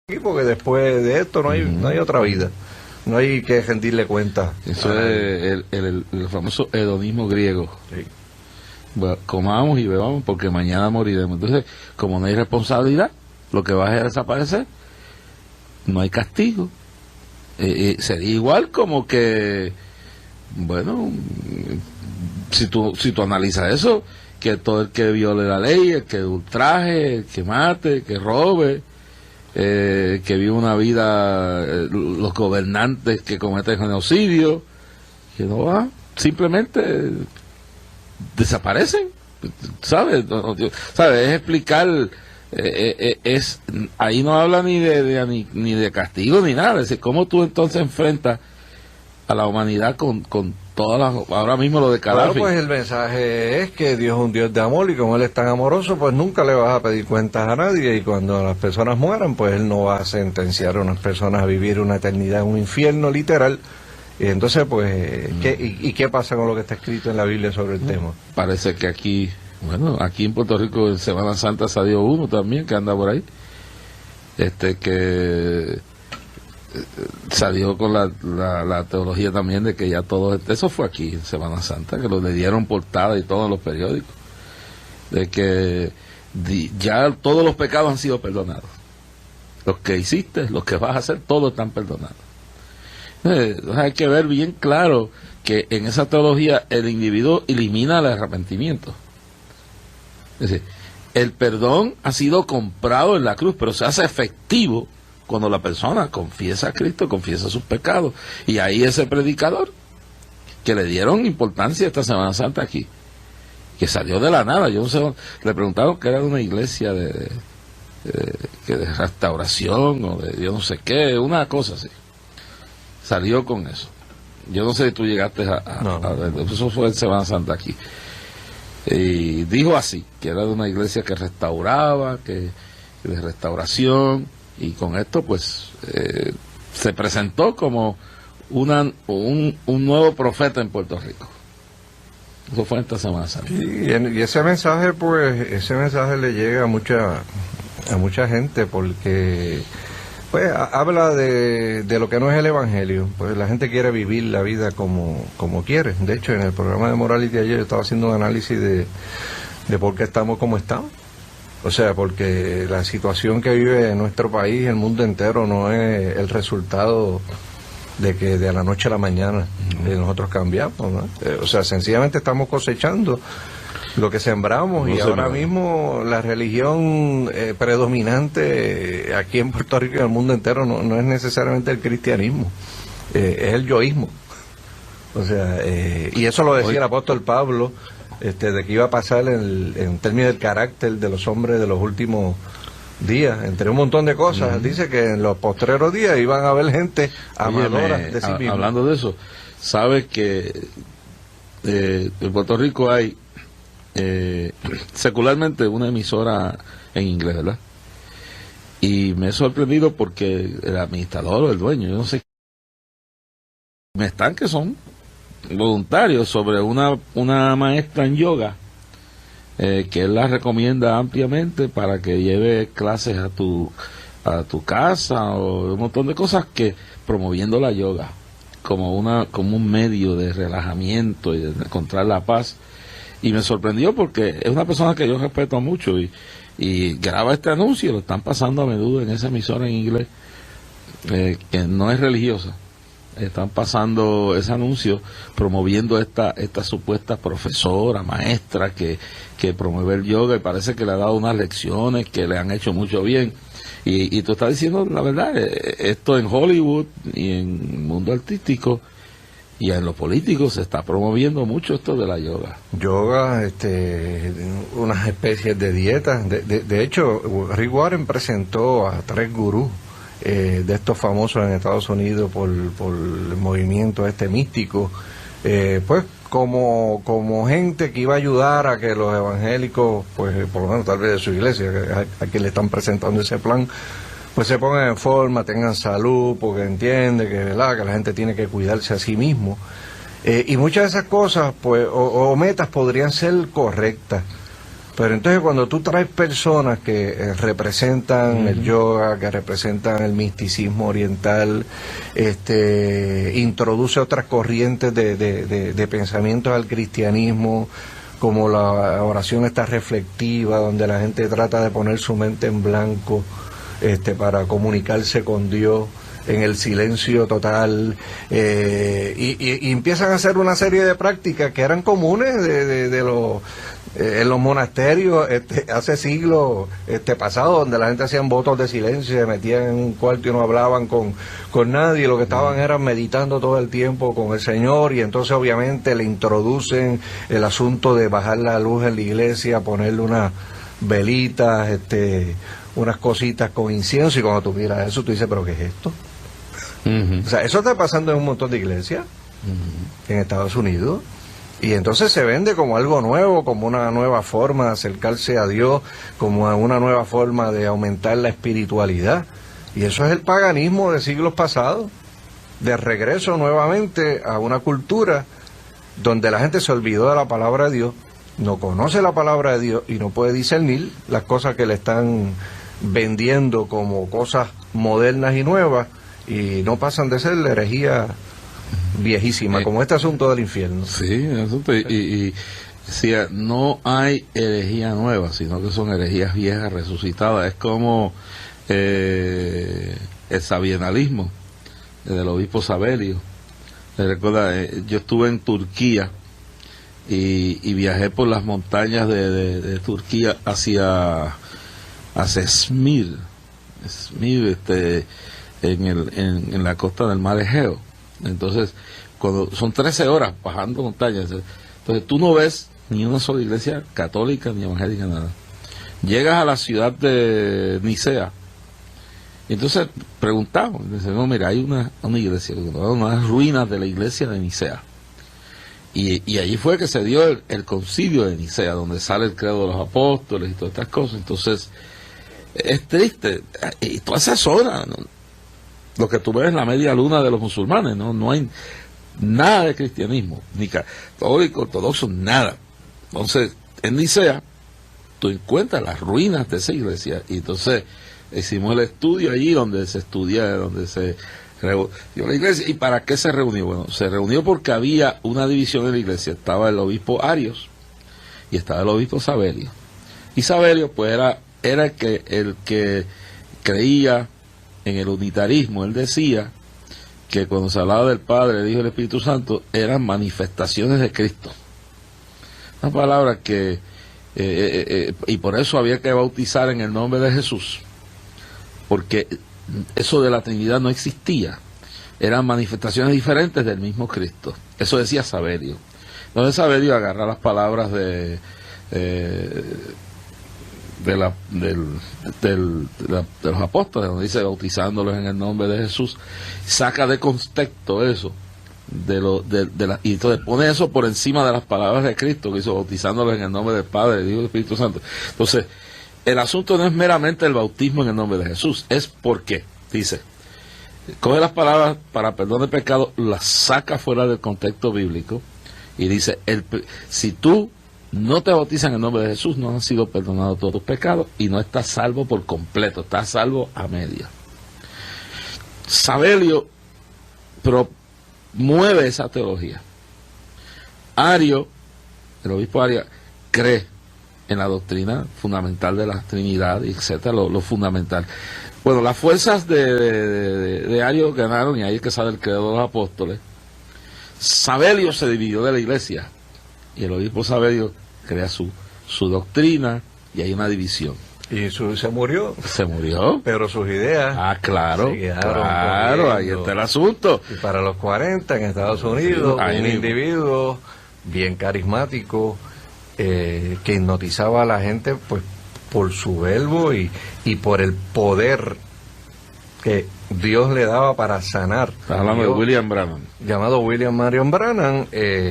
aquí porque después de esto no hay otra vida. No hay que rendirle cuenta. Eso es el famoso hedonismo griego. Sí. Bueno, comamos y bebamos porque mañana moriremos. Entonces, como no hay responsabilidad, lo que va a desaparecer, no hay castigo. Sería igual como que, bueno, si tú analizas eso, que todo el que viole la ley, el que ultraje, el que mate, el que robe, que vive una vida, los gobernantes que cometen genocidio, que no va, simplemente desaparecen, ¿sabes? ¿Sabes? Es explicar, ahí no habla ni de castigo ni nada, es decir, cómo tú entonces enfrentas a la humanidad con todas las, ahora mismo lo de Gaddafi. Claro, pues el mensaje es que Dios es un Dios de amor y como Él es tan amoroso, pues nunca le vas a pedir cuentas a nadie y cuando las personas mueran, pues Él no va a sentenciar a unas personas a vivir una eternidad en un infierno literal. Y entonces, pues, ¿qué pasa con lo que está escrito en la Biblia sobre el tema? Parece que aquí, bueno, aquí en Puerto Rico en Semana Santa salió uno también que anda por ahí, que salió con la teología también de que ya todo, eso fue aquí en Semana Santa, que lo le dieron portada y todo en los periódicos, de que ya todos los pecados han sido perdonados. Los que hiciste, los que vas a hacer, todos están perdonados. Hay que ver bien claro que en esa teología el individuo elimina el arrepentimiento. Es decir, el perdón ha sido comprado en la cruz, pero se hace efectivo cuando la persona confiesa a Cristo, confiesa sus pecados. Y ahí ese predicador, que le dieron importancia esta Semana Santa aquí, que salió de la nada, yo no sé, le preguntaron que era de una iglesia de restauración o de yo no sé qué, una cosa así. Salió con eso. Yo no sé si tú llegaste a ver, eso fue en Semana Santa aquí. Y dijo así, que era de una iglesia que restauraba, que de restauración, y con esto pues se presentó como un nuevo profeta en Puerto Rico. Eso fue en esta Semana Santa. Y ese mensaje, pues, ese mensaje le llega a mucha gente porque pues habla de lo que no es el evangelio. Pues la gente quiere vivir la vida como quiere. De hecho, en el programa de Morality ayer yo estaba haciendo un análisis de por qué estamos como estamos. O sea, porque la situación que vive nuestro país, el mundo entero, no es el resultado de que de la noche a la mañana nosotros cambiamos, ¿no? O sea, sencillamente estamos cosechando lo que sembramos y ahora mismo la religión predominante aquí en Puerto Rico y en el mundo entero no es necesariamente el cristianismo, es el yoísmo. O sea, y eso lo decía el apóstol Pablo, de que iba a pasar en términos del carácter de los hombres de los últimos días, entre un montón de cosas. Dice que en los postreros días iban a haber gente amadora de sí misma. Hablando de eso, sabes que en Puerto Rico hay secularmente una emisora en inglés, ¿verdad? Y me he sorprendido porque el administrador o el dueño, yo no sé, me están que son voluntarios sobre una maestra en yoga que él la recomienda ampliamente para que lleve clases a tu casa o un montón de cosas, que promoviendo la yoga como un medio de relajamiento y de encontrar la paz. Y me sorprendió porque es una persona que yo respeto mucho y graba este anuncio, lo están pasando a menudo en esa emisora en inglés, que no es religiosa. Están pasando ese anuncio promoviendo esta supuesta profesora, maestra que promueve el yoga, y parece que le ha dado unas lecciones que le han hecho mucho bien. Y tú estás diciendo la verdad, esto en Hollywood y en el mundo artístico y en lo político se está promoviendo mucho esto de la yoga. Yoga, unas especies de dietas. De hecho, Rick Warren presentó a 3 gurús de estos famosos en Estados Unidos por el movimiento místico, pues como gente que iba a ayudar a que los evangélicos, pues por lo menos tal vez de su iglesia, a quien le están presentando ese plan, pues se pongan en forma, tengan salud, porque entiende que, ¿verdad?, que la gente tiene que cuidarse a sí mismo. Y muchas de esas cosas, pues, o metas podrían ser correctas, Pero entonces cuando tú traes personas que representan el yoga, que representan el misticismo oriental, introduce otras corrientes de pensamientos al cristianismo, como la oración esta reflectiva, donde la gente trata de poner su mente en blanco para comunicarse con Dios en el silencio total, y empiezan a hacer una serie de prácticas que eran comunes en los monasterios hace siglos pasados, donde la gente hacían votos de silencio, se metían en un cuarto y no hablaban con nadie, lo que estaban era meditando todo el tiempo con el Señor, y entonces obviamente le introducen el asunto de bajar la luz en la iglesia, ponerle unas velitas, unas cositas con incienso, y cuando tú miras eso tú dices, ¿pero qué es esto? O sea, eso está pasando en un montón de iglesias en Estados Unidos, y entonces se vende como algo nuevo, como una nueva forma de acercarse a Dios, como una nueva forma de aumentar la espiritualidad, y eso es el paganismo de siglos pasados, de regreso nuevamente a una cultura donde la gente se olvidó de la palabra de Dios, no conoce la palabra de Dios y no puede discernir las cosas que le están vendiendo como cosas modernas y nuevas, y no pasan de ser la herejía viejísima, como este asunto del infierno. Sí, asunto, y decía, no hay herejía nueva, sino que son herejías viejas resucitadas. Es como el sabienalismo del obispo Savelio. Recuerda, yo estuve en Turquía y viajé por las montañas de Turquía hacia Esmir, en la costa del mar Egeo. Entonces, cuando son 13 horas bajando montañas, entonces tú no ves ni una sola iglesia católica ni evangélica, nada. Llegas a la ciudad de Nicea, y entonces preguntamos, y dicen, no, mira, hay una iglesia, unas ruinas de la iglesia de Nicea. Y allí fue que se dio el concilio de Nicea, donde sale el credo de los apóstoles y todas estas cosas. Entonces, es triste, y todas esas horas, ¿no? Lo que tú ves en la media luna de los musulmanes, no hay nada de cristianismo, ni católico, ortodoxo, nada. Entonces, en Nicea, tú encuentras las ruinas de esa iglesia, y entonces hicimos el estudio allí donde se estudia, donde se reunió la iglesia. ¿Y para qué se reunió? Bueno, se reunió porque había una división en la iglesia. Estaba el obispo Arios y estaba el obispo Savelio. Y Savelio, pues, era el que creía en el unitarismo. Él decía que cuando se hablaba del Padre, el Hijo y el Espíritu Santo, eran manifestaciones de Cristo. Una palabra que y por eso había que bautizar en el nombre de Jesús, porque eso de la Trinidad no existía, eran manifestaciones diferentes del mismo Cristo. Eso decía Savelio. Entonces Savelio agarra las palabras de los apóstoles, donde dice bautizándolos en el nombre de Jesús, saca de contexto eso y entonces pone eso por encima de las palabras de Cristo, que hizo bautizándolos en el nombre del Padre, del Hijo y del Espíritu Santo. Entonces, el asunto no es meramente el bautismo en el nombre de Jesús, es porque, dice, coge las palabras para perdón de pecado, las saca fuera del contexto bíblico, y dice, si tú no te bautizas en el nombre de Jesús, no han sido perdonados todos tus pecados, y no estás salvo por completo, estás salvo a media. Savelio promueve esa teología. Ario, el obispo Ario, cree en la doctrina fundamental de la Trinidad, etcétera, lo fundamental. Bueno, las fuerzas de Ario ganaron, y ahí es que sale el credo de los apóstoles. Savelio se dividió de la iglesia, y el obispo Savelio crea su doctrina, y hay una división. Y se murió. Se murió. Pero sus ideas. Claro, claro, ahí está el asunto. Y para los 40 en Estados Unidos, un individuo bien carismático, que hipnotizaba a la gente, pues, por su verbo y por el poder que Dios le daba para sanar. Estás hablando de William Branham. Llamado William Marion Branham,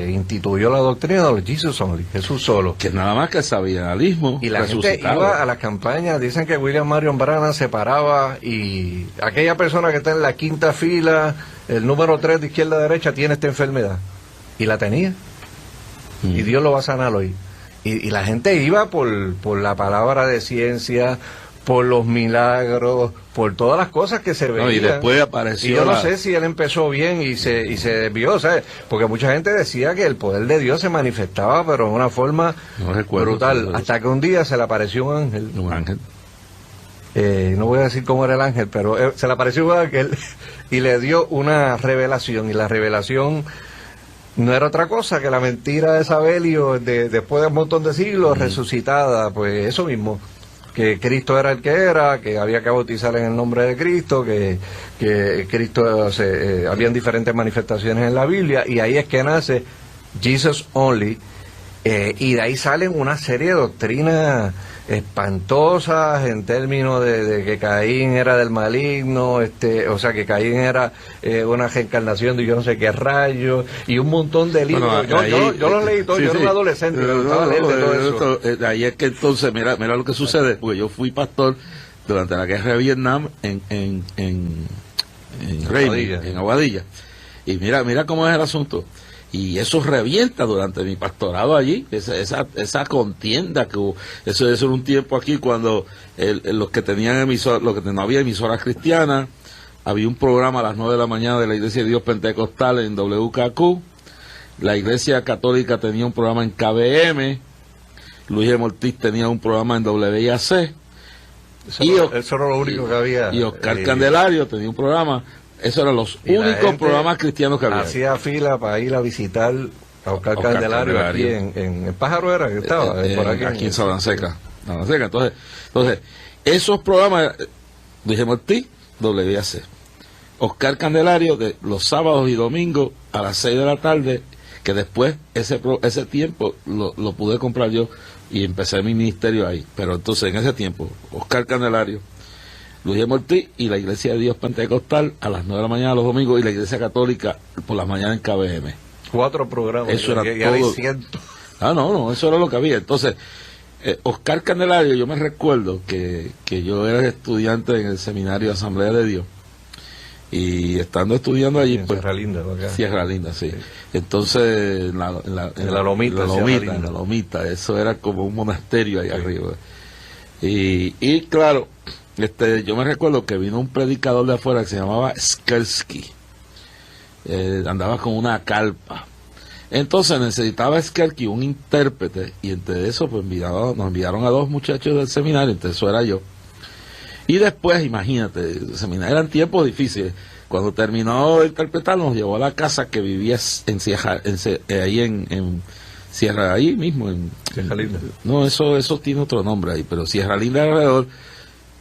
instituyó la doctrina de Jesus Only, Jesús solo. Que nada más que el sabienalismo. Y la gente iba a las campañas, dicen que William Marion Branham se paraba, y aquella persona que está en la quinta fila, el número 3 de izquierda a derecha, tiene esta enfermedad. Y la tenía. Y Dios lo va a sanar hoy. y la gente iba por la palabra de ciencia, por los milagros, por todas las cosas que se veían. Y después apareció. Y yo no sé si él empezó bien y se desvió, ¿sabes? Porque mucha gente decía que el poder de Dios se manifestaba, pero de una forma brutal. Hasta que un día se le apareció un ángel. Un ángel. No voy a decir cómo era el ángel, pero se le apareció un ángel y le dio una revelación. Y la revelación no era otra cosa que la mentira de Sabelio, después de un montón de siglos, resucitada. Pues eso mismo, que Cristo era el que era, que había que bautizar en el nombre de Cristo, que Cristo, habían diferentes manifestaciones en la Biblia, y ahí es que nace Jesus Only, y de ahí salen una serie de doctrinas espantosas en términos de que Caín era del maligno, o sea, que Caín era una reencarnación de yo no sé qué rayo, y un montón de libros. Bueno, yo los leí todos, yo era un adolescente, todo eso. Ahí es que entonces, mira lo que sucede, porque yo fui pastor durante la guerra de Vietnam en Aguadilla, y mira cómo es el asunto. Y eso revienta durante mi pastorado allí, esa contienda que hubo. Eso era un tiempo aquí cuando los que tenían no había emisoras cristianas, había un programa a las 9 de la mañana de la Iglesia de Dios Pentecostal en WKQ, la Iglesia Católica tenía un programa en KBM, Luis M. Ortiz tenía un programa en WIAC, eso era lo único que había. Y Oscar Candelario tenía un programa. Esos eran los únicos programas cristianos que había. Hacía fila para ir a visitar a Oscar Candelario aquí en Pájaro era que estaba, por aquí en Sabranseca. Entonces, esos programas, Luis Ortiz, WIAC. Oscar Candelario, de los sábados y domingos a las 6 de la tarde, que después ese tiempo lo pude comprar yo y empecé mi ministerio ahí. Pero entonces en ese tiempo, Oscar Candelario, Luis Ortiz y la Iglesia de Dios Pentecostal a las 9 de la mañana los domingos, y la Iglesia Católica por las mañanas en KBM. 4 programas. Eso era todo. No, eso era lo que había. Entonces, Oscar Candelario, yo me recuerdo que yo era estudiante en el seminario Asamblea de Dios, y estando estudiando allí, pues, Sierra Linda, sí. Entonces, en la Lomita, eso era como un monasterio ahí arriba. Y claro, yo me recuerdo que vino un predicador de afuera que se llamaba Skersky, andaba con una carpa. Entonces necesitaba Skersky un intérprete, y entre eso pues nos enviaron a 2 muchachos del seminario, entre eso era yo. Y después, imagínate, el seminario eran tiempos difíciles. Cuando terminó de interpretar, nos llevó a la casa que vivía en Sierra, ahí en Sierra, ahí mismo en Sierra Linda. No, eso tiene otro nombre ahí, pero Sierra Linda alrededor,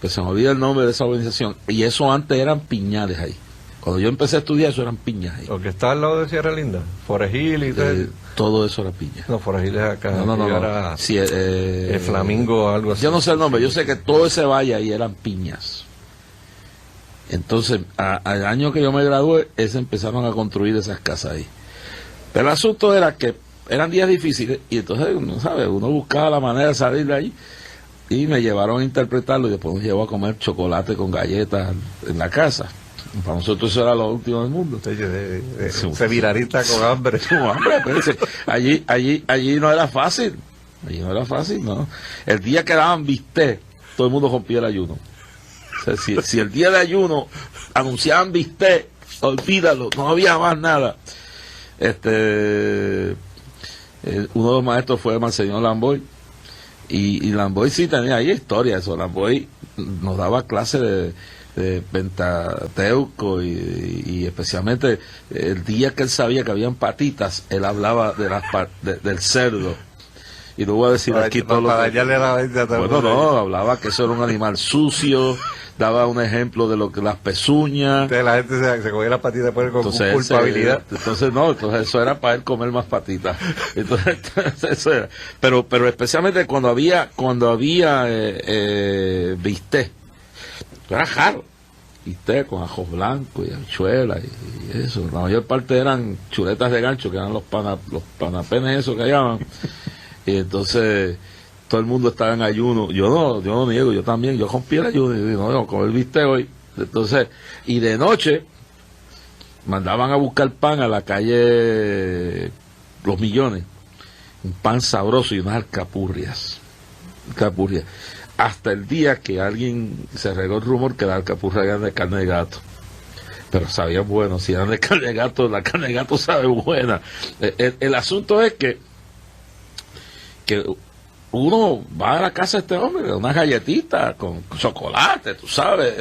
pues se me olvida el nombre de esa organización, y eso antes eran piñales ahí. Cuando yo empecé a estudiar, eso eran piñas ahí. Lo que está al lado de Sierra Linda, Forest Hill y tal. Todo eso era piña. No, Forest Hill es acá. No. Era sí, el Flamingo o algo así. Yo no sé el nombre, yo sé que todo ese valle ahí eran piñas. Entonces, al año que yo me gradué, empezaron a construir esas casas ahí. Pero el asunto era que eran días difíciles, y entonces, uno buscaba la manera de salir de ahí, y me llevaron a interpretarlo, y después nos llevó a comer chocolate con galletas en la casa. Para nosotros eso era lo último del mundo. Seminarista con hambre. Allí no era fácil. ¿No? El día que daban bistec, todo el mundo rompía el ayuno. O sea, si el día de ayuno anunciaban bistec, olvídalo, no había más nada. Uno de los maestros fue Marcelino Lamboy, y Lamboy sí tenía ahí historia. Eso, Lamboy nos daba clases de Pentateuco, y especialmente el día que él sabía que habían patitas, él hablaba del cerdo. Y no voy a decir aquí todo lo que... Bueno, no, hablaba que eso era un animal sucio, daba un ejemplo de lo que las pezuñas. Entonces la gente se cogía las patitas con culpabilidad. Entonces eso era para él comer más patitas. Entonces eso era. Pero especialmente cuando había bistec, era raro. Bistec con ajo blanco y habichuelas y eso. La mayor parte eran chuletas de gancho, que eran los panapenes esos que llaman. Y entonces todo el mundo estaba en ayuno. Yo no niego, yo también, yo rompí el ayuno y dije, no, comer bistec hoy. Entonces, y de noche mandaban a buscar pan a la calle Los Millones, un pan sabroso y unas alcapurrias. Hasta el día que alguien se regó el rumor que las alcapurrias eran de carne de gato. Pero sabían bueno, si eran de carne de gato, la carne de gato sabe buena. El asunto es que uno va a la casa de este hombre, unas galletitas con chocolate, tú sabes.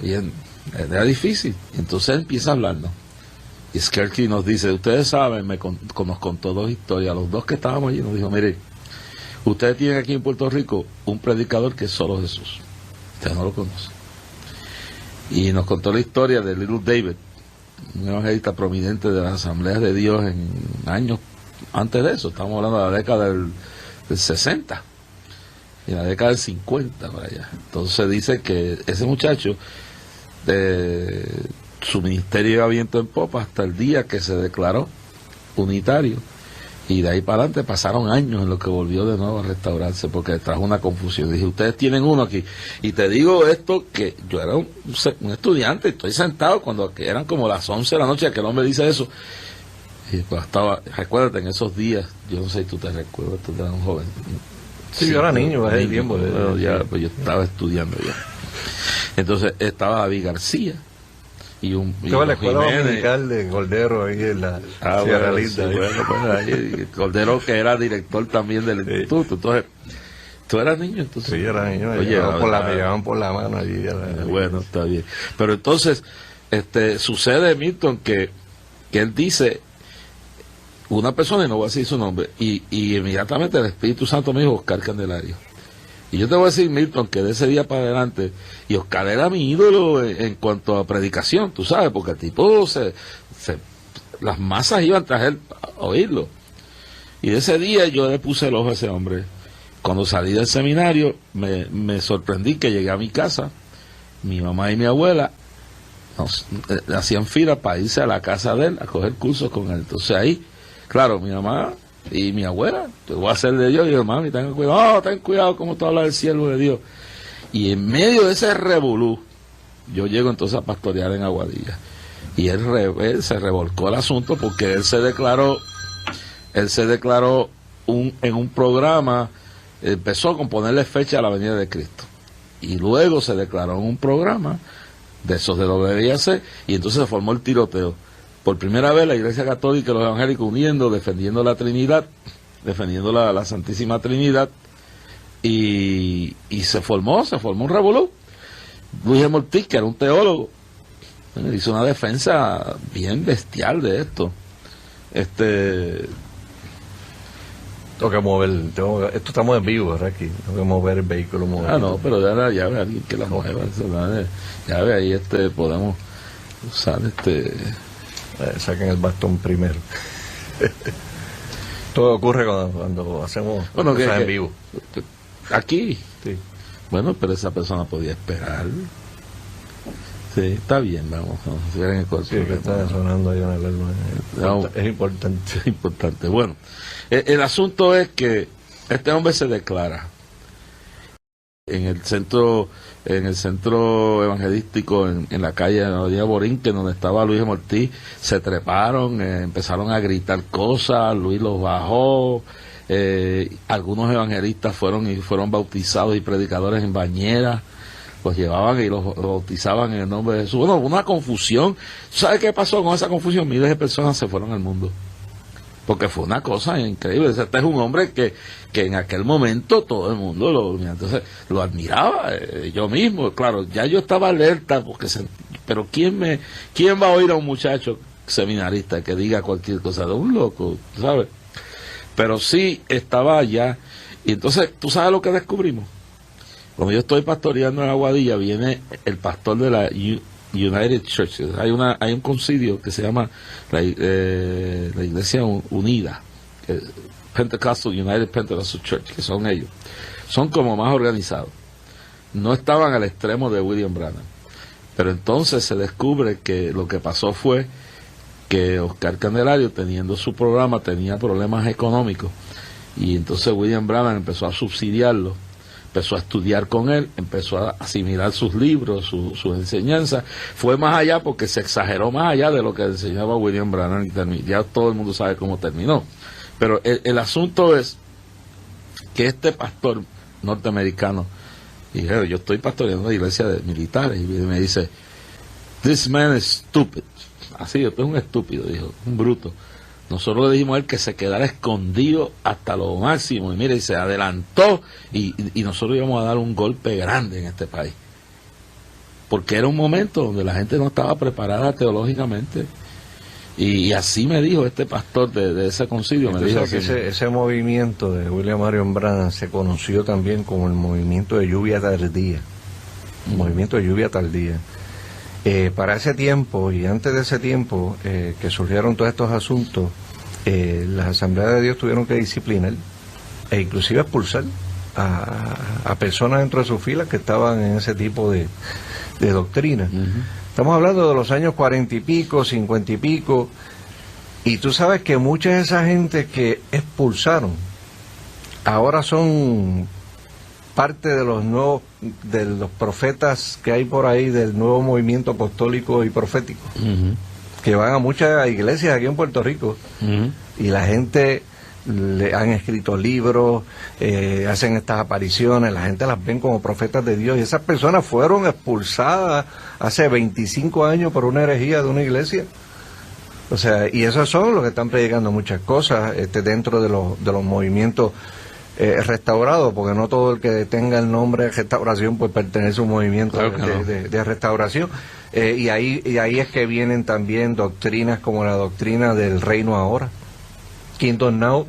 Bien, era difícil. Entonces él empieza a hablarnos. Y Skerky nos dice, ustedes saben, nos contó dos historias. Los dos que estábamos allí nos dijo, mire, ustedes tienen aquí en Puerto Rico un predicador que es solo Jesús. Ustedes no lo conocen. Y nos contó la historia de Little David, un evangelista prominente de las Asambleas de Dios en años antes de eso. Estamos hablando de la década del 60 y la década del 50 por allá. Entonces dice que ese muchacho, su ministerio iba viento en popa hasta el día que se declaró unitario, y de ahí para adelante pasaron años en lo que volvió de nuevo a restaurarse, porque trajo una confusión. Dije, ustedes tienen uno aquí, y te digo esto, que yo era un estudiante, estoy sentado cuando eran como las 11 de la noche que el hombre dice eso, y pues estaba, recuérdate, en esos días, yo no sé si tú te recuerdas, tú eras un joven. Sí, yo era niño, el tiempo. Pues yo estaba estudiando ya. Entonces estaba David García y estaba en la escuela dominical de Cordero ahí en la Sierra Linda. Bueno, pues ahí, Cordero, que era director también del instituto. Entonces, ¿tú eras niño? Entonces, sí, era niño. Oye, me llevaban por la mano allí. Bueno, está bien. Pero entonces, sucede, Milton, que él dice, una persona, y no voy a decir su nombre, y inmediatamente el Espíritu Santo me dijo, Oscar Candelario. Y yo te voy a decir, Milton, que de ese día para adelante, y Oscar era mi ídolo en cuanto a predicación, tú sabes, porque el tipo las masas iban tras él a oírlo. Y de ese día yo le puse el ojo a ese hombre. Cuando salí del seminario, me sorprendí que llegué a mi casa, mi mamá y mi abuela hacían fila para irse a la casa de él a coger cursos con él. Entonces ahí, claro, mi mamá y mi abuela, te voy a hacer de Dios, y yo, mami, ten cuidado como tú hablas del siervo de Dios. Y en medio de ese revolú, yo llego entonces a pastorear en Aguadilla. Y él se revolcó el asunto, porque él se declaró en un programa, empezó con ponerle fecha a la venida de Cristo. Y luego se declaró en un programa de esos de lo que debía ser, y entonces se formó el tiroteo. Por primera vez la Iglesia Católica y los evangélicos uniendo, defendiendo la Trinidad, defendiendo la Santísima Trinidad, y se formó un revolú. Luis Ortiz, que era un teólogo, hizo una defensa bien bestial de esto. Tengo que mover, esto estamos en vivo, ¿verdad? Aquí tengo que mover el vehículo. No, pero ya ve alguien que la mueva. Ya ve ahí, podemos usar saquen el bastón primero. Todo ocurre cuando hacemos cosas en vivo. Aquí. Sí. Bueno, pero esa persona podía esperar. Sí, está bien, vamos a ver en el cuarto. Sí, que está sonando ahí en el alarma. Es importante. Es importante. Bueno, el asunto es que este hombre se declara en el centro evangelístico, en la calle de la Avenida Borinquen, donde estaba Luis Ortiz. Se treparon, empezaron a gritar cosas, Luis los bajó, algunos evangelistas fueron bautizados y predicadores en bañeras, los llevaban y los bautizaban en el nombre de Jesús. Bueno, una confusión. ¿Sabes qué pasó con esa confusión? Miles de personas se fueron al mundo, porque fue una cosa increíble. Este es un hombre que en aquel momento todo el mundo lo admiraba. Yo mismo, claro, ya yo estaba alerta, pero ¿quién va a oír a un muchacho seminarista que diga cualquier cosa de un loco, ¿sabes? Pero sí estaba allá. Y entonces, ¿tú sabes lo que descubrimos? Cuando yo estoy pastoreando en Aguadilla, viene el pastor de la United Churches. Hay un concilio que se llama la Iglesia Unida, Pentecostal United Pentecostal Church, que son ellos. Son como más organizados. No estaban al extremo de William Branham. Pero entonces se descubre que lo que pasó fue que Oscar Candelario, teniendo su programa, tenía problemas económicos. Y entonces William Branham empezó a subsidiarlo, empezó a estudiar con él, empezó a asimilar sus libros, sus enseñanzas. Fue más allá, porque se exageró más allá de lo que enseñaba William Branham, y ya todo el mundo sabe cómo terminó. Pero el asunto es que este pastor norteamericano, y yo estoy pastoreando una iglesia de militares, y me dice, this man is stupid. Así, este es un estúpido, dijo, un bruto. Nosotros le dijimos a él que se quedara escondido hasta lo máximo, y mire, y se adelantó, y nosotros íbamos a dar un golpe grande en este país. Porque era un momento donde la gente no estaba preparada teológicamente. Y así me dijo este pastor de ese concilio. Me dijo que ese movimiento de William Marion Branham se conoció también como el movimiento de lluvia tardía. El movimiento de lluvia tardía. Para ese tiempo y antes de ese tiempo que surgieron todos estos asuntos, las asambleas de Dios tuvieron que disciplinar e inclusive expulsar a personas dentro de sus filas que estaban en ese tipo de doctrina. Estamos hablando de los años 40 y pico, 50 y pico, y tú sabes que mucha de esa gente que expulsaron ahora son parte de los nuevos, de los profetas que hay por ahí del nuevo movimiento apostólico y profético, que van a muchas iglesias aquí en Puerto Rico, y la gente le han escrito libros, hacen estas apariciones, la gente las ven como profetas de Dios, y esas personas fueron expulsadas hace 25 años por una herejía de una iglesia. O sea, y esos son los que están predicando muchas cosas dentro de los movimientos restaurados, porque no todo el que tenga el nombre de restauración pues pertenece a un movimiento de restauración. Y ahí es que vienen también doctrinas como la doctrina del reino ahora, Kingdom Now,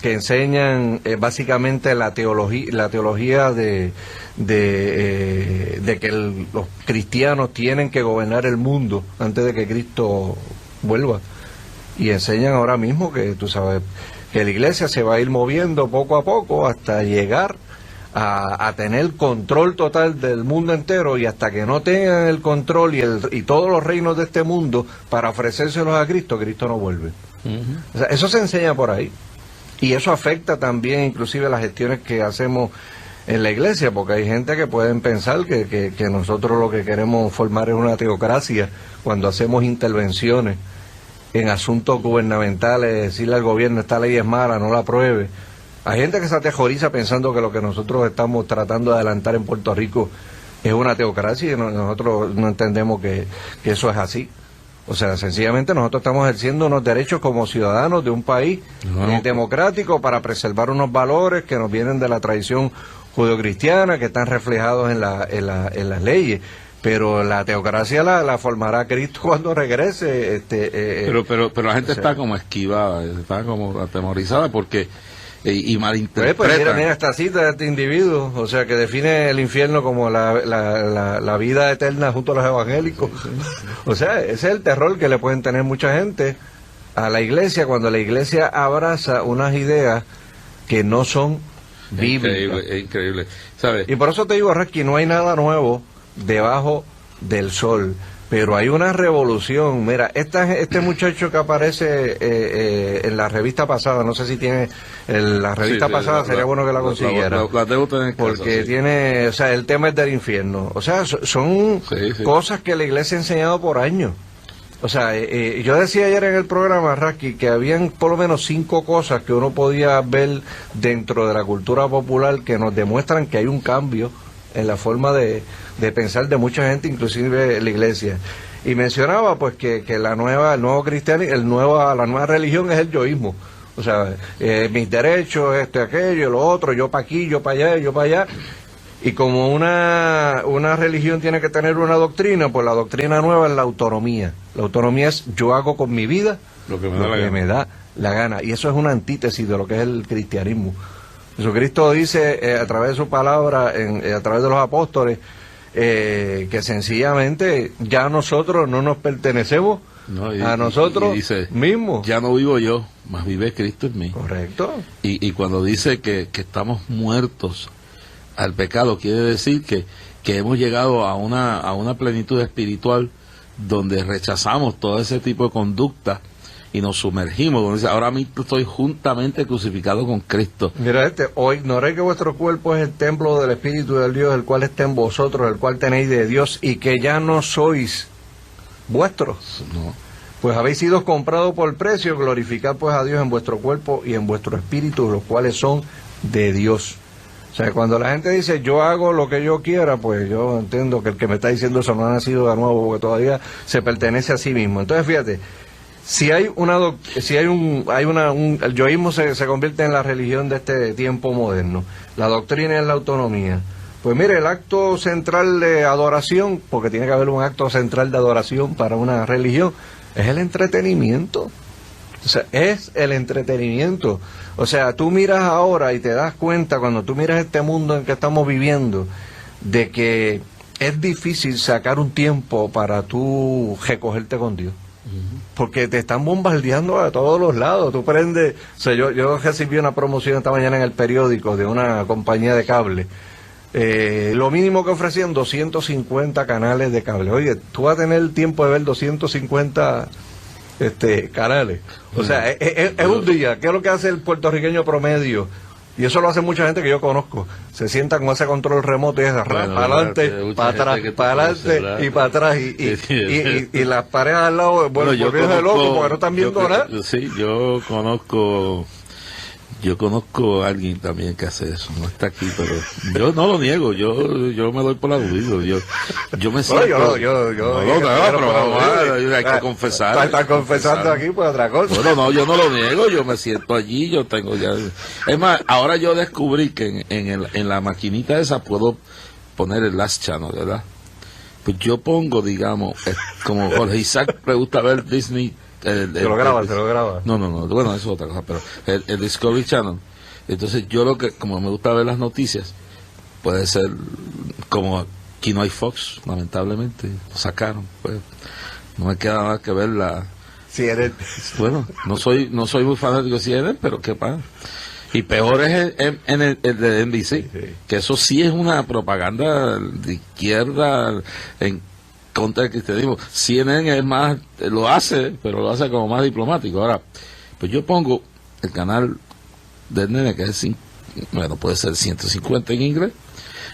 que enseñan básicamente la teología de que los cristianos tienen que gobernar el mundo antes de que Cristo vuelva, y enseñan ahora mismo que tú sabes que la iglesia se va a ir moviendo poco a poco hasta llegar a tener control total del mundo entero, y hasta que no tengan el control y todos los reinos de este mundo para ofrecérselos a Cristo, Cristo no vuelve. O sea, eso se enseña por ahí, y eso afecta también inclusive las gestiones que hacemos en la iglesia, porque hay gente que pueden pensar que nosotros lo que queremos formar es una teocracia cuando hacemos intervenciones en asuntos gubernamentales, decirle al gobierno esta ley es mala, no la apruebe. Hay gente que se aterroriza pensando que lo que nosotros estamos tratando de adelantar en Puerto Rico es una teocracia, y nosotros no entendemos que eso es así. O sea, sencillamente nosotros estamos ejerciendo unos derechos como ciudadanos de un país democrático para preservar unos valores que nos vienen de la tradición judeocristiana, que están reflejados en las leyes. Pero la teocracia la formará Cristo cuando regrese. Pero la gente está como esquivada, está como atemorizada porque y malinterpreta. Pues mira esta cita de este individuo, o sea, que define el infierno como la vida eterna junto a los evangélicos. O sea, ese es el terror que le pueden tener mucha gente a la iglesia cuando la iglesia abraza unas ideas que no son bíblicas. Es increíble, ¿sabes? Y por eso te digo, Rasky, no hay nada nuevo debajo del sol, pero hay una revolución. Mira, este muchacho que aparece en la revista pasada, no sé si tiene la revista pasada, sería bueno que la consiguiera, la debo tener porque casa, tiene, o sea, el tema es del infierno, o sea, son cosas que la iglesia ha enseñado por años. O sea, yo decía ayer en el programa, Rasky, que habían por lo menos 5 cosas que uno podía ver dentro de la cultura popular que nos demuestran que hay un cambio en la forma de pensar de mucha gente, inclusive la iglesia. Y mencionaba pues que el nuevo cristianismo, la nueva religión es el yoísmo. O sea, mis derechos, aquello, lo otro, yo para aquí, yo para allá, yo para allá. Y como una religión tiene que tener una doctrina, pues la doctrina nueva es la autonomía. La autonomía es yo hago con mi vida lo que me da la gana. Y eso es una antítesis de lo que es el cristianismo. Jesucristo dice a través de su palabra, a través de los apóstoles, que sencillamente ya nosotros no nos pertenecemos a nosotros mismos. Ya no vivo yo, más vive Cristo en mí. Correcto. Y cuando dice que estamos muertos al pecado, quiere decir que hemos llegado a una plenitud espiritual donde rechazamos todo ese tipo de conducta y nos sumergimos, donde dice, ahora mismo estoy juntamente crucificado con Cristo. Mira, o ignoréis que vuestro cuerpo es el templo del Espíritu del Dios, el cual está en vosotros, el cual tenéis de Dios, y que ya no sois vuestros. No. Pues habéis sido comprados por precio, glorificad pues a Dios en vuestro cuerpo y en vuestro espíritu, los cuales son de Dios. O sea, cuando la gente dice, yo hago lo que yo quiera, pues yo entiendo que el que me está diciendo eso no ha nacido de nuevo, porque todavía se pertenece a sí mismo. Entonces, fíjate, si hay el yoísmo se convierte en la religión de este tiempo moderno, la doctrina es la autonomía. Pues mire, el acto central de adoración, porque tiene que haber un acto central de adoración para una religión, es el entretenimiento. O sea, es el entretenimiento. O sea, tú miras ahora y te das cuenta, cuando tú miras este mundo en que estamos viviendo, de que es difícil sacar un tiempo para tú recogerte con Dios. Porque te están bombardeando a todos los lados. Tú prendes... O sea, yo recibí una promoción esta mañana en el periódico de una compañía de cable. Lo mínimo que ofrecían 250 canales de cable. Oye, tú vas a tener el tiempo de ver 250 canales. O sea, es un día. ¿Qué es lo que hace el puertorriqueño promedio? Y eso lo hace mucha gente que yo conozco. Se sienta con ese control remoto y es para adelante, para atrás, para adelante y para atrás. Y las parejas al lado volviéndose locos porque no están viendo nada. Sí, yo conozco a alguien también que hace eso, no está aquí, pero yo no lo niego, yo me doy por aludido, yo me siento... Hay que confesar. Estás confesando aquí por otra cosa. Bueno, no, yo no lo niego, yo me siento allí, yo tengo ya... Es más, ahora yo descubrí que en la maquinita esa puedo poner el Last Channel, ¿verdad? Pues yo pongo, digamos, como Jorge Isaac le gusta ver Disney... Se lo graba. No, bueno, eso es otra cosa, pero el Discovery Channel. Entonces yo como me gusta ver las noticias, puede ser como aquí no hay Fox, lamentablemente, lo sacaron, pues no me queda nada que ver CNN. Bueno, no soy muy fanático de CNN, pero qué pasa. Y peor es en el de NBC, sí. Que eso sí es una propaganda de izquierda en contra del cristianismo. CNN es más, lo hace, pero lo hace como más diplomático. Ahora, pues yo pongo el canal del nene, que es, bueno, puede ser 150 en inglés,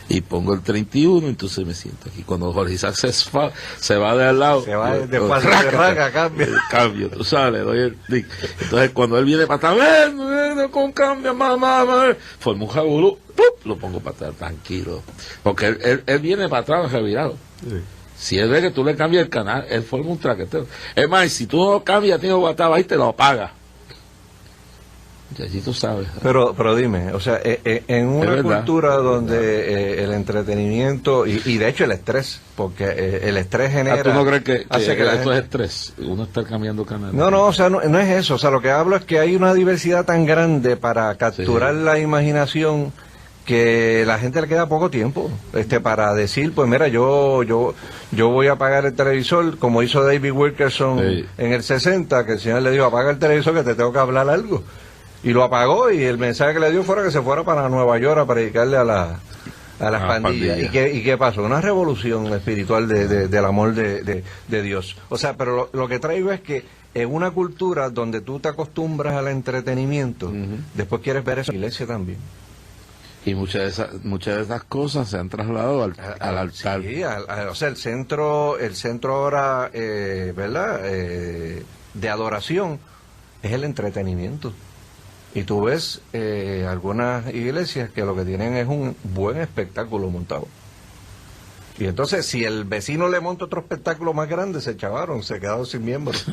y pongo el 31, entonces me siento aquí. Cuando Jorge Isaac se va de al lado, se va de raga, cambio, tú sabes, le doy el clic. Entonces cuando él viene para atrás, con cambio, mamá, forma un jabulú, lo pongo para atrás, tranquilo. Porque él viene para atrás revirado. Sí. Si él ve que tú le cambias el canal, él forma un traqueteo. Es más, si tú no lo cambias, tío WhatsApp ahí te lo apaga. Y allí tú sabes. Pero dime, o sea, en una cultura donde el entretenimiento y de hecho el estrés, porque el estrés genera... ¿Tú no crees que esto es estrés? Uno está cambiando canal. No, o sea, no es eso. O sea, lo que hablo es que hay una diversidad tan grande para capturar la imaginación, que la gente le queda poco tiempo para decir, pues mira, yo voy a apagar el televisor, como hizo David Wilkerson en el 60, que el señor le dijo, apaga el televisor que te tengo que hablar algo. Y lo apagó, y el mensaje que le dio fuera que se fuera para Nueva York a predicarle a las pandillas. ¿Y qué pasó? Una revolución espiritual del amor de Dios. O sea, pero lo que traigo es que en una cultura donde tú te acostumbras al entretenimiento, después quieres ver eso en la iglesia también. Y muchas de esas cosas se han trasladado al altar. Sí, o sea, el centro ahora, ¿verdad? De adoración es el entretenimiento. Y tú ves algunas iglesias que lo que tienen es un buen espectáculo montado. Y entonces, si el vecino le monta otro espectáculo más grande, se chavaron, se quedaron sin miembros.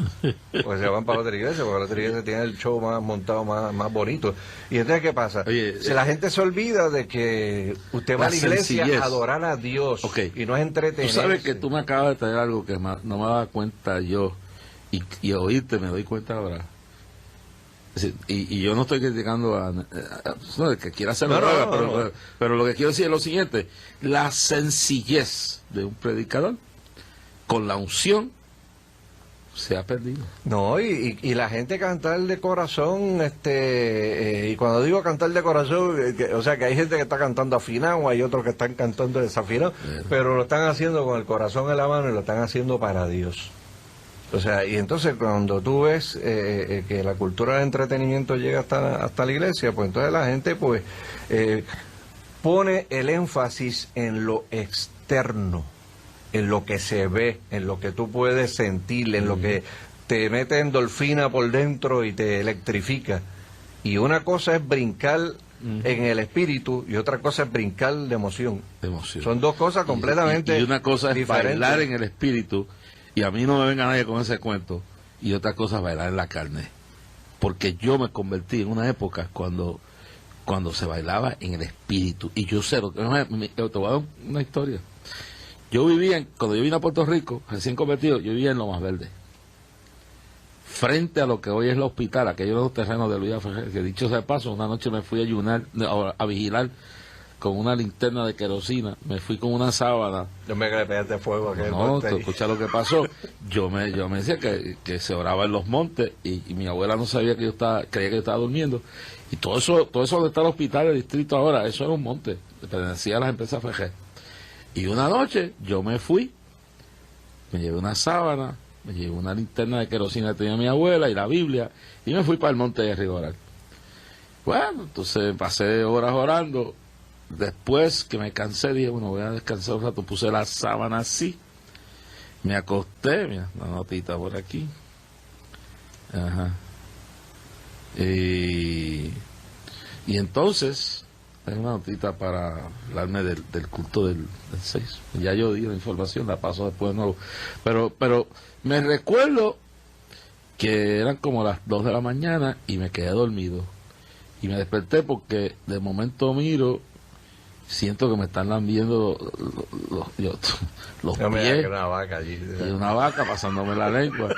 Pues se van para otra iglesia, porque la otra iglesia tiene el show más montado, más bonito. Y entonces, ¿qué pasa? Oye, si la gente se olvida de que usted va a la iglesia a adorar a Dios, y no es entretenerse. Tú sabes que tú me acabas de traer algo que no me daba cuenta yo, y oírte me doy cuenta ahora. Y yo no estoy criticando a el que quiera hacerlo, pero lo que quiero decir es lo siguiente: la sencillez de un predicador con la unción se ha perdido. No, y la gente cantar de corazón, y cuando digo cantar de corazón, o sea que hay gente que está cantando afinado, hay otros que están cantando desafinado, pero lo están haciendo con el corazón en la mano y lo están haciendo para Dios. O sea, y entonces cuando tú ves que la cultura del entretenimiento llega hasta la iglesia, pues entonces la gente pues pone el énfasis en lo externo, en lo que se ve, en lo que tú puedes sentir, en lo que te mete endorfina por dentro y te electrifica. Y una cosa es brincar en el espíritu y otra cosa es brincar de emoción. Son dos cosas completamente y una cosa es diferentes. bailar en el espíritu, y a mí no me venga nadie con ese cuento, y otra cosa es bailar en la carne. Porque yo me convertí en una época cuando se bailaba en el espíritu. Y yo sé, te voy a dar una historia. Cuando yo vine a Puerto Rico, recién convertido, yo vivía en Lomas Verdes, frente a lo que hoy es el hospital, aquellos terrenos de Luis Ferrer, que dicho sea de paso, una noche me fui a ayunar, a vigilar con una linterna de querosina, me fui con una sábana. Yo me quedé pegaste fuego aquel No, te escucha lo que pasó. Yo me decía que se oraba en los montes, y mi abuela no sabía que creía que yo estaba durmiendo. Y todo eso donde está el hospital, el distrito ahora, eso era un monte, pertenecía a las empresas Ferrer. Y una noche yo me fui, me llevé una sábana, me llevé una linterna de querosina que tenía mi abuela y la Biblia, y me fui para el monte de Rigoral. Bueno, entonces pasé horas orando. Después que me cansé, dije, bueno, voy a descansar un rato, puse la sábana así, me acosté, mira, una notita por aquí. Ajá. Y entonces, es una notita para hablarme del culto del 6. Ya yo di la información, la paso después de nuevo. Pero me recuerdo que eran como las 2 de la mañana y me quedé dormido. Y me desperté porque de momento miro, siento que me están lambiendo los pies. Una vaca allí. Y una vaca pasándome la lengua.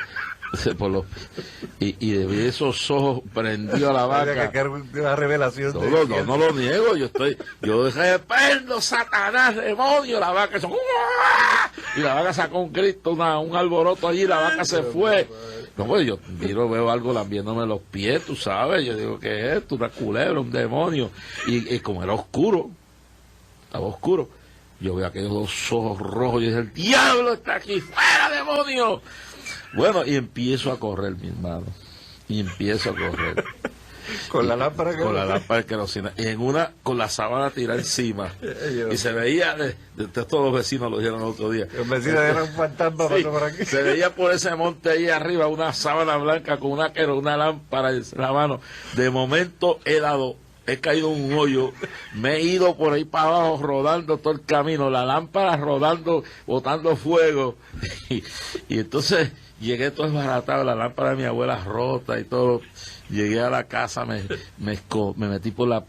Y de esos ojos prendió a la vaca. Una revelación. No lo niego, yo reprendo, Satanás, demonio, la vaca hizo, y la vaca sacó un grito, un alboroto allí, la vaca se fue. No, pues yo veo algo lambiéndome los pies, tú sabes, yo digo, ¿qué es esto? Una culebra, un demonio. Y como era oscuro, estaba oscuro, yo veo aquellos dos ojos rojos, y dije, el diablo está aquí, fuera, demonio. Bueno, y empiezo a correr, mi hermano. Y empiezo a correr. Con la lámpara de querosina. Y con la sábana tirada encima. Y se veía, de todos los vecinos lo dijeron el otro día. Los vecinos eran un fantasma pasando por aquí. Se veía por ese monte ahí arriba una sábana blanca con una lámpara en la mano. De momento he caído en un hoyo, me he ido por ahí para abajo rodando todo el camino, la lámpara rodando, botando fuego. Y entonces llegué todo desbaratado, la lámpara de mi abuela rota y todo. Llegué a la casa, me metí por la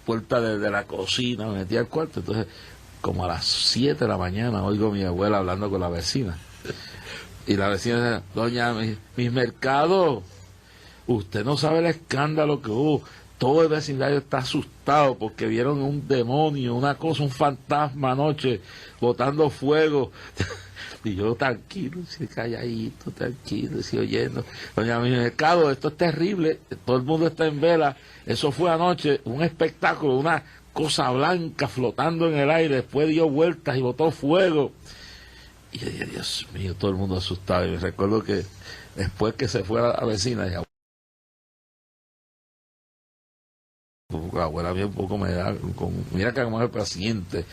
puerta de la cocina, me metí al cuarto. Entonces, como a las 7 de la mañana, oigo a mi abuela hablando con la vecina. Y la vecina dice, doña, mis mercados, usted no sabe el escándalo que hubo. Todo el vecindario está asustado porque vieron un demonio, un fantasma anoche, botando fuego. Y yo tranquilo, calladito, tranquilo, oyendo. Doña, mi mercado, esto es terrible, todo el mundo está en vela. Eso fue anoche, un espectáculo, una cosa blanca flotando en el aire, después dio vueltas y botó fuego. Y yo dije, Dios mío, todo el mundo asustado. Y me recuerdo que después que se fue a la vecina, dije, la abuela mía un poco me da, mira que como es paciente,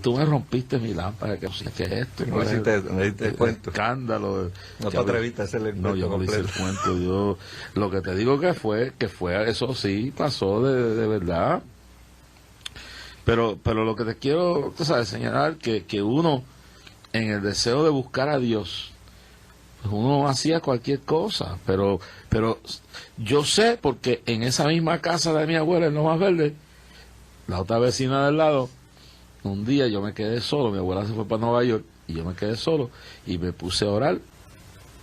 tú me rompiste mi lámpara, ¿qué es esto? No hiciste el cuento. Escándalo. No te atreviste a hacerle el cuento. No, yo no hice el cuento. Yo lo que te digo que fue, eso sí pasó de verdad. Pero lo que te quiero, tú sabes, señalar que uno, en el deseo de buscar a Dios, pues uno hacía cualquier cosa, pero yo sé, porque en esa misma casa de mi abuela, en Lomas Verdes, la otra vecina del lado, un día yo me quedé solo, mi abuela se fue para Nueva York, y yo me quedé solo, y me puse a orar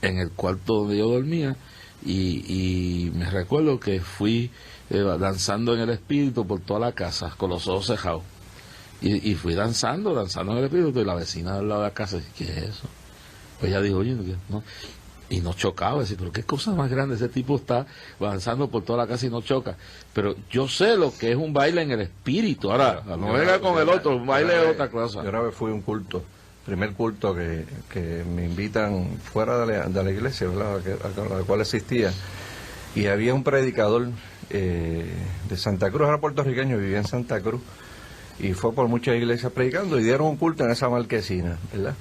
en el cuarto donde yo dormía, y me recuerdo que fui danzando en el espíritu por toda la casa, con los ojos cerrados, y fui danzando en el espíritu, y la vecina del lado de la casa dice, ¿qué es eso? Pues ella dijo, oye, ¿no? Y no chocaba, decir, pero qué cosa más grande, ese tipo está avanzando por toda la casa y no choca. Pero yo sé lo que es un baile en el espíritu. Ahora, no venga con el otro, un baile es otra cosa. Yo una vez fui a un culto, primer culto que me invitan fuera de la iglesia, ¿verdad? A la cual existía, y había un predicador de Santa Cruz, era puertorriqueño, vivía en Santa Cruz, y fue por muchas iglesias predicando, y dieron un culto en esa marquesina, ¿verdad?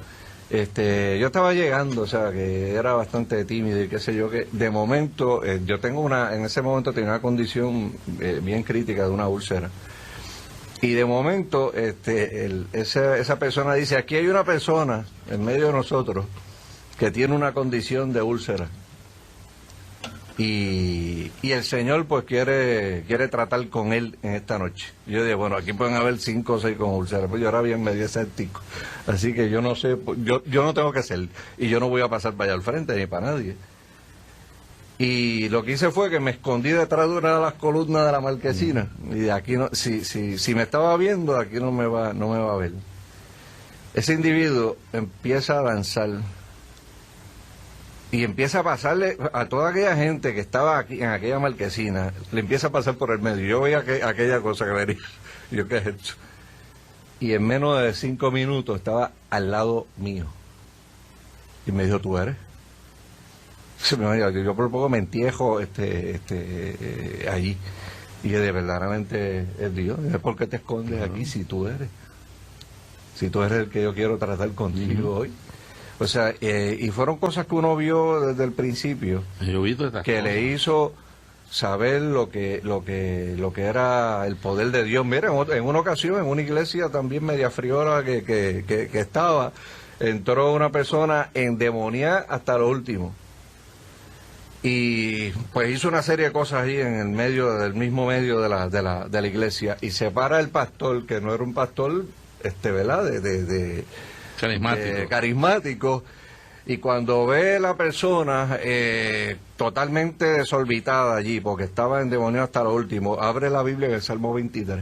Yo estaba llegando, o sea, que era bastante tímido y qué sé yo, que de momento, yo tengo en ese momento tenía una condición bien crítica de una úlcera. Y de momento, esa persona dice, aquí hay una persona en medio de nosotros que tiene una condición de úlcera. Y el Señor pues quiere tratar con él en esta noche. Yo dije, bueno, aquí pueden haber 5 o 6 con úlceras, pues yo era bien medio escéptico. Así que yo no sé, yo no tengo que ser, y yo no voy a pasar para allá al frente ni para nadie. Y lo que hice fue que me escondí detrás de una de las columnas de la marquesina, y de aquí no, si me estaba viendo, de aquí no me va a ver. Ese individuo empieza a danzar y empieza a pasarle a toda aquella gente que estaba aquí en aquella marquesina, le empieza a pasar por el medio. Yo veía aquella cosa que venía, yo, ¿qué es esto? Y en menos de 5 minutos estaba al lado mío y me dijo, ¿tú eres? Yo por poco me entiejo allí. Y de verdaderamente es Dios. ¿Por qué te escondes aquí si tú eres? Si tú eres el que yo quiero tratar contigo hoy. O sea, y fueron cosas que uno vio desde el principio, que le hizo saber lo que era el poder de Dios. Mira, en una ocasión, en una iglesia también media friora que estaba, entró una persona endemoniada hasta lo último. Y pues hizo una serie de cosas ahí en el medio del mismo medio de la iglesia, y se para el pastor, que no era un pastor, ¿verdad? Carismático, y cuando ve la persona totalmente desorbitada allí, porque estaba endemoniado hasta lo último, abre la Biblia en el Salmo 23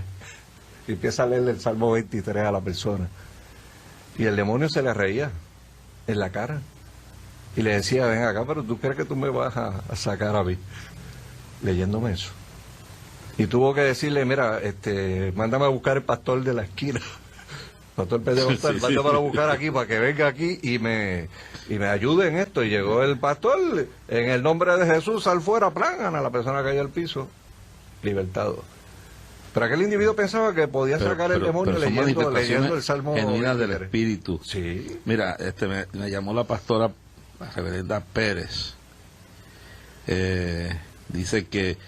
y empieza a leerle el Salmo 23 a la persona, y el demonio se le reía en la cara y le decía, ven acá, pero tú crees que tú me vas a sacar a mí leyéndome eso. Y tuvo que decirle, mira, mándame a buscar el pastor de la esquina. Pastor Pedro González, mándame a buscar aquí para que venga aquí y me ayude en esto. Y llegó el pastor, en el nombre de Jesús, sal fuera, plan, a la persona cayó al piso, libertado. Pero aquel individuo pensaba que podía sacar el demonio leyendo el Salmo genuinas del Espíritu. Sí. Mira, me llamó la pastora, la reverenda Pérez. Dice que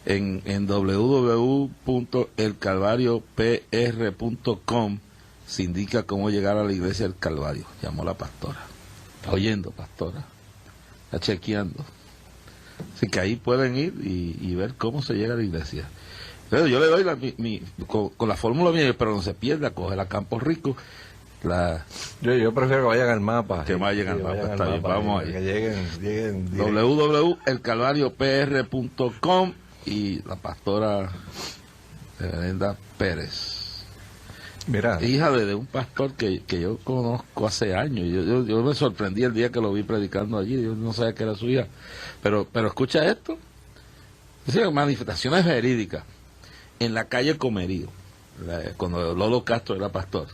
en www.elcalvariopr.com se indica cómo llegar a la iglesia del Calvario. Llamó la pastora. Está oyendo, pastora. Está chequeando. Así que ahí pueden ir y ver cómo se llega a la iglesia. Pero yo le doy con la fórmula mía, pero no se pierda, coger a Campo Rico. Yo prefiero que vayan al mapa. Que vayan al mapa, está bien, vamos ahí. Que lleguen www.elcalvariopr.com y la pastora Reverenda Pérez. Mira, hija de un pastor que yo conozco hace años. Yo me sorprendí el día que lo vi predicando allí. Yo no sabía que era su hija. Pero escucha esto. Dice, manifestaciones verídicas en la calle Comerío, cuando Lolo Castro era pastor.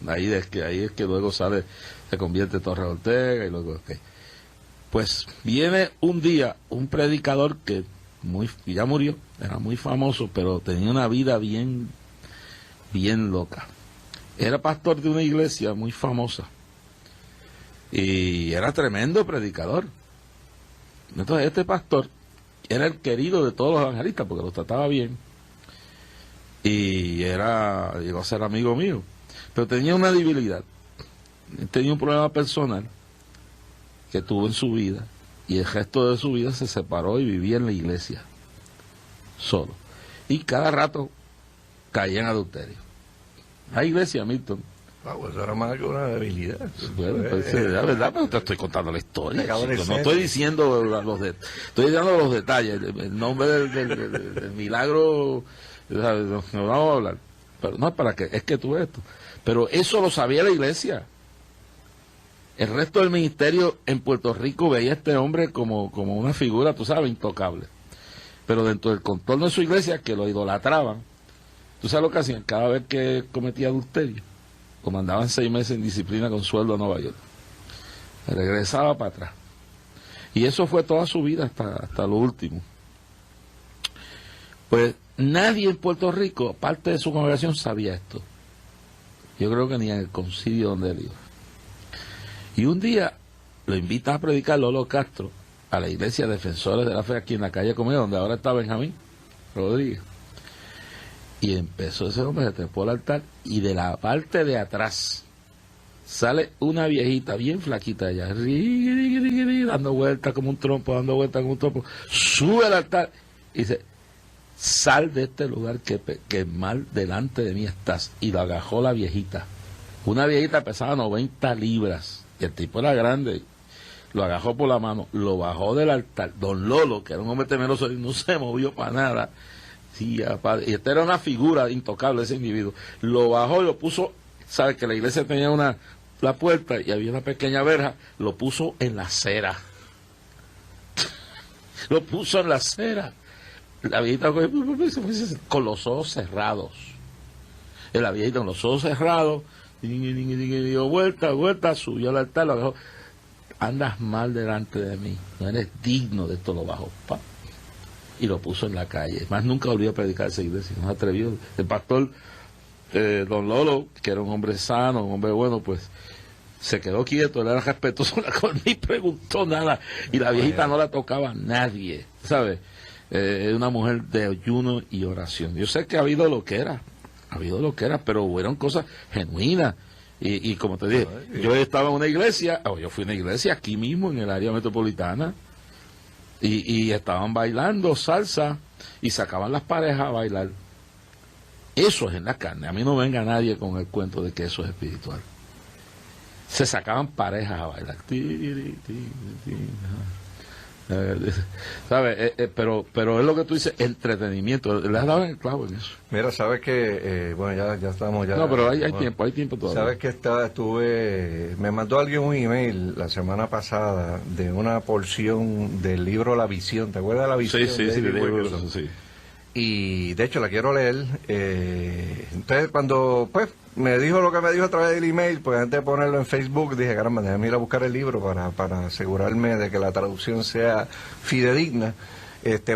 Ahí es que luego se convierte Torres Ortega y luego pues viene un día un predicador que ya murió, era muy famoso, pero tenía una vida bien loca. Era pastor de una iglesia muy famosa y era tremendo predicador. Entonces este pastor era el querido de todos los evangelistas porque los trataba bien y llegó a ser amigo mío, pero tenía una debilidad. Tenía un problema personal que tuvo en su vida, y el resto de su vida se separó y vivía en la iglesia solo, y cada rato caía en adulterio. La iglesia, Milton. Eso era más que una debilidad. Bueno, pues, la verdad, pero te estoy contando la historia, chico. No estoy diciendo estoy dando los detalles, el nombre del milagro, no vamos a hablar, pero no es para que, es que tú esto. Pero eso lo sabía la iglesia. El resto del ministerio en Puerto Rico veía a este hombre como una figura, tú sabes, intocable. Pero dentro del contorno de su iglesia, que lo idolatraban, tú sabes lo que hacían, cada vez que cometía adulterio, lo mandaban 6 meses en disciplina con sueldo a Nueva York. Regresaba para atrás. Y eso fue toda su vida hasta lo último. Pues nadie en Puerto Rico, parte de su congregación, sabía esto. Yo creo que ni en el concilio donde él iba. Y un día lo invita a predicar Lolo Castro a la iglesia Defensores de la Fe aquí en la calle Comedia, donde ahora está Benjamín Rodríguez. Y empezó ese hombre, se trepó al altar, y de la parte de atrás sale una viejita bien flaquita allá, dando vueltas como un trompo, sube al altar y dice: sal de este lugar que mal delante de mí estás. Y lo agajó la viejita. Una viejita pesaba 90 libras, y el tipo era grande. Lo agajó por la mano, lo bajó del altar. Don Lolo, que era un hombre temeroso, no se movió para nada. Sí, y esta era una figura intocable, ese individuo. Lo bajó y lo puso, sabe que la iglesia tenía la puerta y había una pequeña verja, lo puso en la acera. Lo puso en la acera. La viejita con los ojos cerrados. La viejita con los ojos cerrados, dio vuelta, subió al altar, lo dejó. Andas mal delante de mí, no eres digno de esto, lo bajó. Y lo puso en la calle. Más nunca volvió a predicar esa iglesia, no se atrevió. El pastor Don Lolo, que era un hombre sano, un hombre bueno, pues se quedó quieto, él era respetuoso, ni preguntó nada, y la viejita no la tocaba a nadie, ¿sabes? Una mujer de ayuno y oración. Yo sé que ha habido lo que era, pero hubieron cosas genuinas. Y como te dije, yo estaba en una iglesia, yo fui a una iglesia aquí mismo en el área metropolitana, y estaban bailando salsa y sacaban las parejas a bailar. Eso es en la carne. A mí no venga nadie con el cuento de que eso es espiritual. Se sacaban parejas a bailar. ¿Sabes? Pero es lo que tú dices, entretenimiento. Le has dado el clavo en eso. Mira, sabes que, bueno, ya estamos ya. No, pero hay tiempo todavía. Sabes que me mandó alguien un email la semana pasada de una porción del libro La Visión. ¿Te acuerdas de La Visión? Sí. Y de hecho la quiero leer. Entonces cuando pues me dijo lo que me dijo a través del email, pues antes de ponerlo en Facebook dije: caramba, déjame ir a buscar el libro para asegurarme de que la traducción sea fidedigna.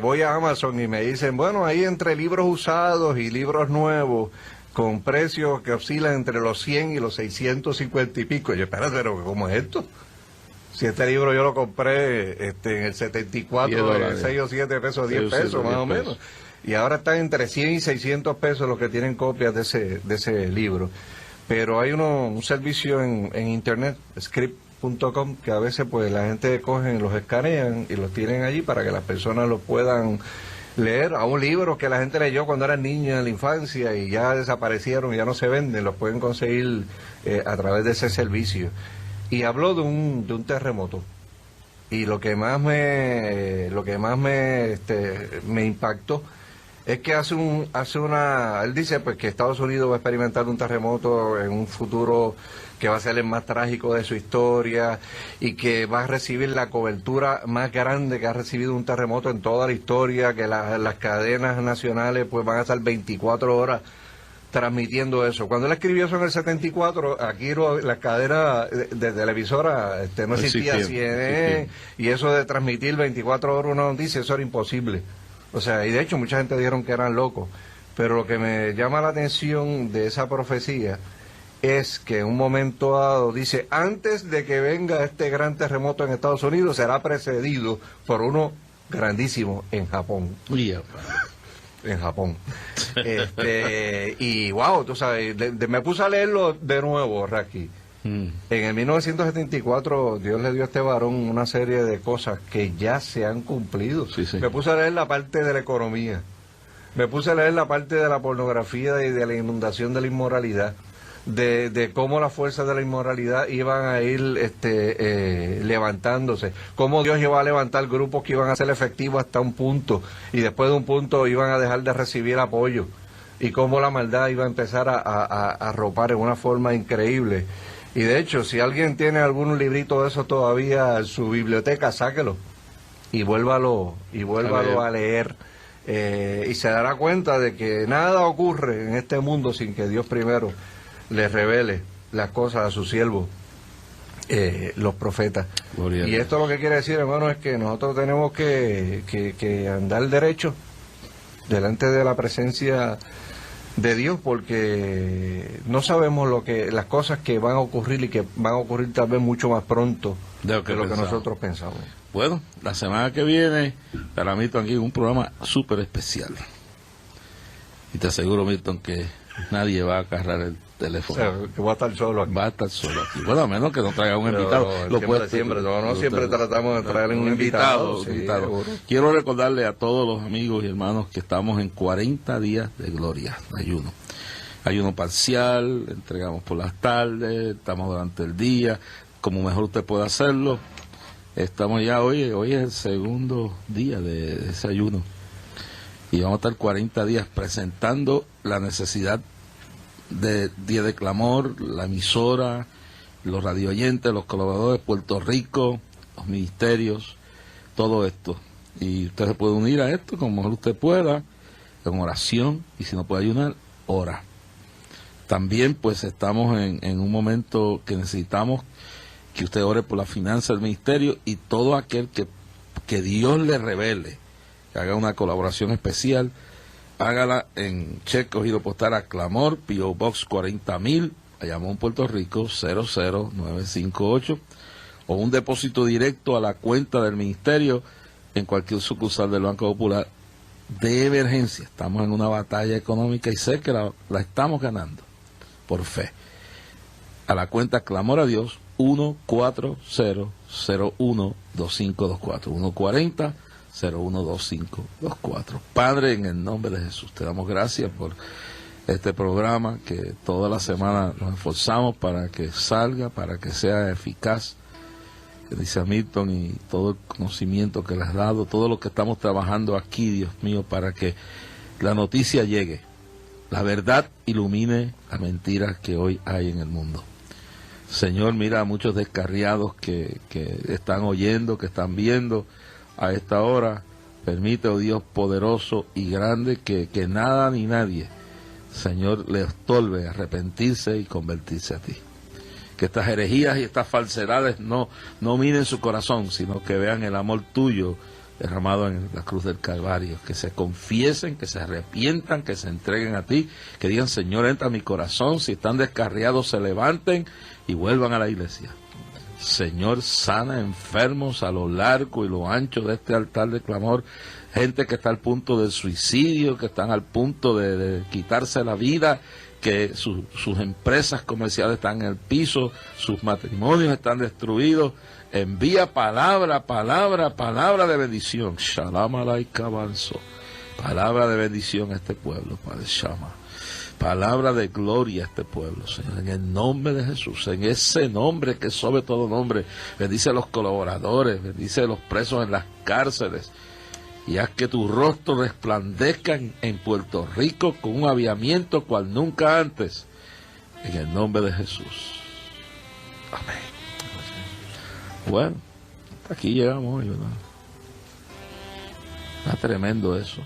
Voy a Amazon y me dicen: bueno, ahí entre libros usados y libros nuevos con precios que oscilan entre los 100 y los 650 y pico. Y yo: espérate, pero ¿cómo es esto? Si este libro yo lo compré en el 74, 6 o 7 pesos, 10 pesos más o menos. Y ahora están entre 100 y 600 pesos los que tienen copias de ese libro. Pero hay un servicio en internet, script.com, que a veces pues la gente cogen, los escanean y los tienen allí para que las personas los puedan leer. A un libro que la gente leyó cuando era niña en la infancia y ya desaparecieron, ya no se venden, los pueden conseguir a través de ese servicio. Y habló de un terremoto. Y lo que más me impactó es que él dice pues que Estados Unidos va a experimentar un terremoto en un futuro que va a ser el más trágico de su historia y que va a recibir la cobertura más grande que ha recibido un terremoto en toda la historia, que las cadenas nacionales pues van a estar 24 horas transmitiendo eso. Cuando él escribió eso en el 74, aquí las cadenas de televisora no existía CNN, y eso de transmitir 24 horas una noticia, eso era imposible. O sea, y de hecho mucha gente dijeron que eran locos, pero lo que me llama la atención de esa profecía es que en un momento dado dice: antes de que venga este gran terremoto en Estados Unidos, será precedido por uno grandísimo en Japón. En Japón. Y wow, tú sabes, me puse a leerlo de nuevo, Racky. En el 1974 Dios le dio a este varón una serie de cosas que ya se han cumplido. Me puse a leer la parte de la economía, me puse a leer la parte de la pornografía y de la inundación de la inmoralidad, de cómo las fuerzas de la inmoralidad iban a ir levantándose, cómo Dios iba a levantar grupos que iban a ser efectivos hasta un punto y después de un punto iban a dejar de recibir apoyo, y cómo la maldad iba a empezar a arropar en una forma increíble. Y de hecho, si alguien tiene algún librito de eso todavía en su biblioteca, sáquelo y vuélvalo a leer. Y se dará cuenta de que nada ocurre en este mundo sin que Dios primero le revele las cosas a sus siervos, los profetas. Y esto lo que quiere decir, hermano, es que nosotros tenemos que andar derecho delante de la presencia de Dios, porque no sabemos las cosas que van a ocurrir y que van a ocurrir tal vez mucho más pronto de lo que nosotros pensamos. Bueno, la semana que viene, para Milton aquí un programa súper especial. Y te aseguro, Milton, que nadie va a agarrar el teléfono. O sea, que va a estar solo aquí. Va a estar solo aquí. Bueno, a menos que nos traiga un invitado. Siempre tratamos de traer un invitado. Quiero recordarle a todos los amigos y hermanos que estamos en 40 días de gloria, ayuno. Ayuno parcial, entregamos por las tardes, estamos durante el día, como mejor usted pueda hacerlo. Estamos ya hoy es el segundo día de ese ayuno. Y vamos a estar 40 días presentando la necesidad de Día de Clamor, la emisora, los radioyentes, los colaboradores de Puerto Rico, los ministerios, todo esto. Y usted se puede unir a esto como mejor usted pueda, en oración, y si no puede ayunar, ora. También pues estamos en un momento que necesitamos que usted ore por la finanza del ministerio y todo aquel que Dios le revele, que haga una colaboración especial, hágala en cheque cogido postal a Clamor, P.O. Box 40,000, Bayamón, Puerto Rico 00958, o un depósito directo a la cuenta del ministerio en cualquier sucursal del Banco Popular de emergencia. Estamos en una batalla económica y sé que la estamos ganando por fe. A la cuenta Clamor a Dios 140012524 140-012524. Padre, en el nombre de Jesús, te damos gracias por este programa que toda la semana nos esforzamos para que salga, para que sea eficaz, que dice a Milton, y todo el conocimiento que le has dado, todo lo que estamos trabajando aquí, Dios mío, para que la noticia llegue, la verdad ilumine la mentira que hoy hay en el mundo. Señor, mira a muchos descarriados que están oyendo, que están viendo a esta hora. Permite, oh Dios poderoso y grande, que nada ni nadie, Señor, le estorbe arrepentirse y convertirse a ti. Que estas herejías y estas falsedades no miren su corazón, sino que vean el amor tuyo derramado en la cruz del Calvario. Que se confiesen, que se arrepientan, que se entreguen a ti, que digan: Señor, entra a mi corazón. Si están descarriados, se levanten y vuelvan a la iglesia. Señor, sana enfermos a lo largo y lo ancho de este altar de clamor, gente que está al punto del suicidio, que están al punto de quitarse la vida, que sus empresas comerciales están en el piso, sus matrimonios están destruidos. Envía palabra de bendición. Shalom alaika avanzo. Palabra de bendición a este pueblo, Padre Shama. Palabra de gloria a este pueblo, Señor, en el nombre de Jesús, en ese nombre que es sobre todo nombre. Bendice a los colaboradores, bendice a los presos en las cárceles, y haz que tu rostro resplandezca en Puerto Rico con un aviamiento cual nunca antes, en el nombre de Jesús. Amén. Bueno, hasta aquí llegamos hoy, ¿verdad? Está tremendo eso.